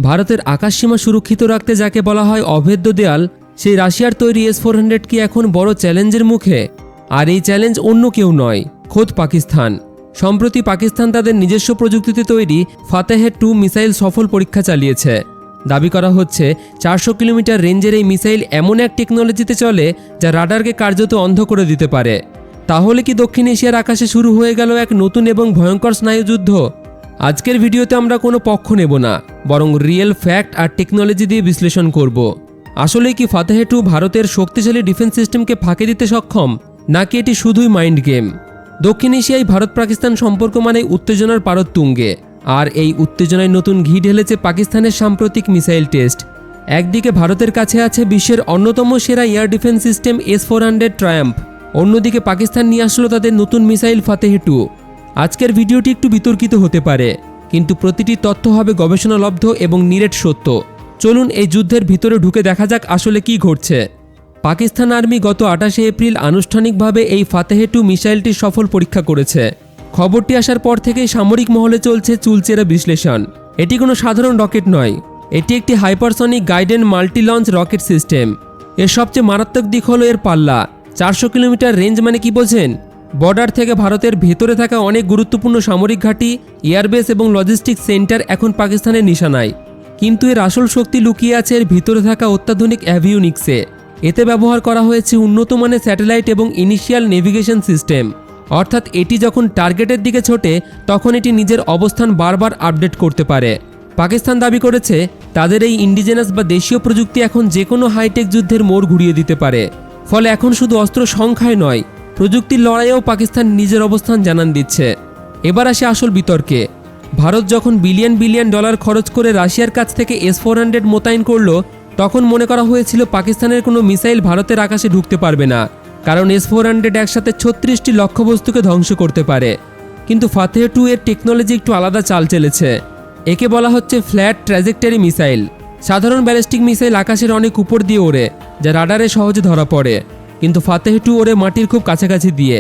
ভারতের আকাশসীমা সুরক্ষিত রাখতে যাকে বলা হয় অভেদ্য দেয়াল, সেই রাশিয়ার তৈরি S-400 কি এখন বড় চ্যালেঞ্জের মুখে? আর এই চ্যালেঞ্জ অন্য কেউ নয়, খোদ পাকিস্তান। সম্প্রতি পাকিস্তান তাদের নিজস্ব প্রযুক্তিতে তৈরি ফাতেহ-2 মিসাইল সফল পরীক্ষা চালিয়েছে। দাবি করা হচ্ছে 400 কিলোমিটার রেঞ্জের এই মিসাইল এমন এক টেকনোলজিতে চলে যা রাডারকে কার্যত অন্ধ করে দিতে পারে। তাহলে কি দক্ষিণ এশিয়ার আকাশে শুরু হয়ে গেল এক নতুন এবং ভয়ঙ্কর স্নায়ুযুদ্ধ? আজকের ভিডিওতে আমরা কোনো পক্ষ নেব না, বরং রিয়েল ফ্যাক্ট আর টেকনোলজি দিয়ে বিশ্লেষণ করব। আসলে কি ফাতেহ-2 ভারতের শক্তিশালী ডিফেন্স সিস্টেমকে ফাঁকি দিতে সক্ষম, নাকি এটি শুধুই মাইন্ড গেম? দক্ষিণ এশিয়ায় ভারত পাকিস্তান সম্পর্ক মানে উত্তেজনার পারদ তুঙ্গে, আর এই উত্তেজনায় নতুন ঘি ঢেলেছে পাকিস্তানের সাম্প্রতিক মিসাইল টেস্ট। একদিকে ভারতের কাছে আছে বিশ্বের অন্যতম সেরা air defence system S-400 Triumf, অন্যদিকে পাকিস্তান নিয়ে আসলো তাদের নতুন মিসাইল ফাতেহ-2। আজকের ভিডিওটি একটু বিতর্কিত হতে পারে, কিন্তু প্রতিটি তথ্য হবে গবেষণালব্ধ এবং নিরেট সত্য। চলুন এই যুদ্ধের ভিতরে ঢুকে দেখা যাক আসলে কি ঘটছে। পাকিস্তান আর্মি গত 28 এপ্রিল আনুষ্ঠানিকভাবে এই ফাতেহ-2 মিসাইলটির সফল পরীক্ষা করেছে। খবরটি আসার পর থেকেই সামরিক মহলে চলছে চুলচেরা বিশ্লেষণ। এটি কোনো সাধারণ রকেট নয়, এটি একটি hypersonic guided multi launch rocket system. এর সবচেয়ে মারাত্মক দিক হলো এর পাল্লা। 400 কিলোমিটার রেঞ্জ মানে কি বোঝেন? বর্ডার থেকে ভারতের ভেতরে থাকা অনেক গুরুত্বপূর্ণ সামরিক ঘাঁটি, এয়ারবেস এবং লজিস্টিক সেন্টার এখন পাকিস্তানের নিশানায়। কিন্তু এর আসল শক্তি লুকিয়ে আছে এর ভিতরে থাকা অত্যাধুনিক অ্যাভিওনিক্সে। এতে ব্যবহার করা হয়েছে উন্নত মানের স্যাটেলাইট এবং ইনিশিয়াল নেভিগেশন সিস্টেম। অর্থাৎ এটি যখন টার্গেটের দিকে ছোটে তখন এটি নিজের অবস্থান বারবার আপডেট করতে পারে। পাকিস্তান দাবি করেছে তাদের এই ইন্ডিজেনাস বা দেশীয় প্রযুক্তি এখন যে কোনো হাইটেক যুদ্ধের মোড় ঘুরিয়ে দিতে পারে। ফলে এখন শুধু অস্ত্র সংখ্যায় নয়, প্রযুক্তির লড়াইয়েও পাকিস্তান নিজের অবস্থান জানান দিচ্ছে। এবার আসে আসল বিতর্কে। ভারত যখন বিলিয়ন বিলিয়ন ডলার খরচ করে রাশিয়ার কাছ থেকে S-400 মোতায়েন করল, তখন মনে করা হয়েছিল পাকিস্তানের কোনো মিসাইল ভারতের আকাশে ঢুকতে পারবে না, কারণ S-400 একসাথে 36টি লক্ষ্যবস্তুকে ধ্বংস করতে পারে। কিন্তু ফাতেহ-2 এর টেকনোলজি একটু আলাদা চাল চেলেছে। একে বলা হচ্ছে ফ্ল্যাট ট্র্যাজেক্টরি মিসাইল। সাধারণ ব্যালিস্টিক মিসাইল আকাশের অনেক উপর দিয়ে ওড়ে, যা রাডারে সহজে ধরা পড়ে, কিন্তু ফাতেহ-2 ওড়ে মাটির খুব কাছাকাছি দিয়ে।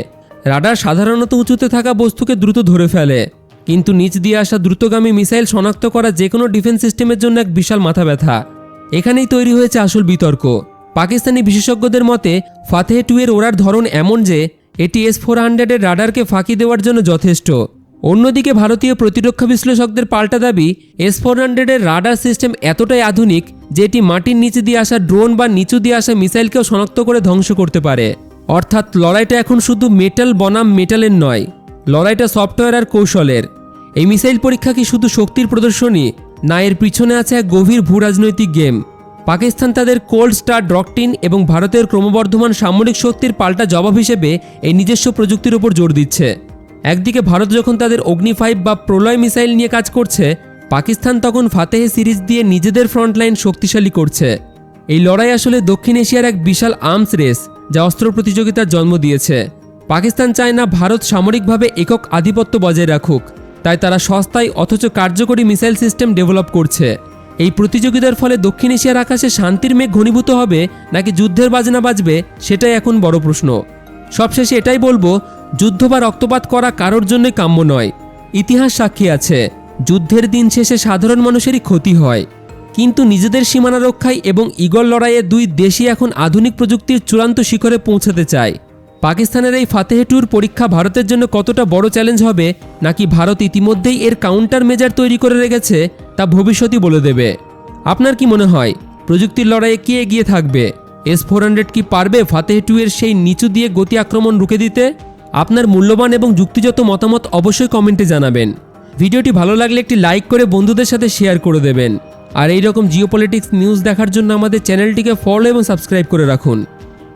রাডার সাধারণত উঁচুতে থাকা বস্তুকে দ্রুত ধরে ফেলে, কিন্তু নিচ দিয়ে আসা দ্রুতগামী মিসাইল শনাক্ত করা যে কোনো ডিফেন্স সিস্টেমের জন্য এক বিশাল মাথা ব্যথা। এখানেই তৈরি হয়েছে আসল বিতর্ক। পাকিস্তানি বিশেষজ্ঞদের মতে ফাতেহ-2 এর ওড়ার ধরন এমন যে এটি S-400 এর রাডারকে ফাঁকি দেওয়ার জন্য যথেষ্ট। অন্যদিকে ভারতীয় প্রতিরক্ষা বিশ্লেষকদের পাল্টা দাবি S-400 এর রাডার সিস্টেম এতটাই আধুনিক যে এটি মাটির নিচে দিয়ে আসা ড্রোন বা নিচু দিয়ে আসা মিসাইলকেও শনাক্ত করে ধ্বংস করতে পারে। অর্থাৎ লড়াইটা এখন শুধু মেটাল বনাম মেটালের নয়, লড়াইটা সফটওয়্যার আর কৌশলের। এই মিসাইল পরীক্ষা কি শুধু শক্তির প্রদর্শনী, না এর পিছনে আছে এক গভীর ভূরাজনৈতিক গেম? পাকিস্তান তাদের কোল্ড স্টার ডক্ট্রিন এবং ভারতের ক্রমবর্ধমান সামরিক শক্তির পাল্টা জবাব হিসেবে এই নিজস্ব প্রযুক্তির উপর জোর দিচ্ছে। একদিকে ভারত যখন তাদের অগ্নি-5 বা প্রলয় মিসাইল নিয়ে কাজ করছে, পাকিস্তান তখন ফাতেহ সিরিজ দিয়ে নিজেদের ফ্রন্টলাইন শক্তিশালী করছে। এই লড়াই আসলে দক্ষিণ এশিয়ার এক বিশাল আর্মস রেস, যা অস্ত্র প্রতিযোগিতার জন্ম দিয়েছে। পাকিস্তান চায় না ভারত সামরিকভাবে একক আধিপত্য বজায় রাখুক, তাই তারা সস্তায় অথচ কার্যকরী মিসাইল সিস্টেম ডেভেলপ করছে। এই প্রতিযোগিতার ফলে দক্ষিণ এশিয়ার আকাশে শান্তির মেঘ ঘনীভূত হবে নাকি যুদ্ধের বাজনা বাজবে, সেটাই এখন বড় প্রশ্ন। সবশেষে এটাই বলবো, যুদ্ধ বা রক্তপাত করা কারোর জন্যই কাম্য নয়। ইতিহাস সাক্ষী আছে যুদ্ধের দিন শেষে সাধারণ মানুষেরই ক্ষতি হয়, কিন্তু নিজেদের সীমানা রক্ষায় এবং ঈগল লড়াইয়ে দুই দেশই এখন আধুনিক প্রযুক্তির চূড়ান্ত শিখরে পৌঁছাতে চায়। পাকিস্তানের এই ফাতেহ-2 পরীক্ষা ভারতের জন্য কতটা বড় চ্যালেঞ্জ হবে, নাকি ভারত ইতিমধ্যেই এর কাউন্টার মেজার তৈরি করে রেখেছে, তা ভবিষ্যতই বলে দেবে। আপনার কি মনে হয় প্রযুক্তির লড়াইয়ে কে এগিয়ে থাকবে? S-400 কি পারবে ফাতেহ-2 এর সেই নিচু দিয়ে গতি আক্রমণ রুখে দিতে? আপনার মূল্যবান এবং যুক্তিযুক্ত মতামত অবশ্যই কমেন্টে জানাবেন। ভিডিওটি ভালো লাগলে একটি লাইক করে বন্ধুদের সাথে শেয়ার করে দেবেন। আর এই রকম জিওপলিটিক্স নিউজ দেখার জন্য আমাদের চ্যানেলটিকে ফলো এবং সাবস্ক্রাইব করে রাখুন।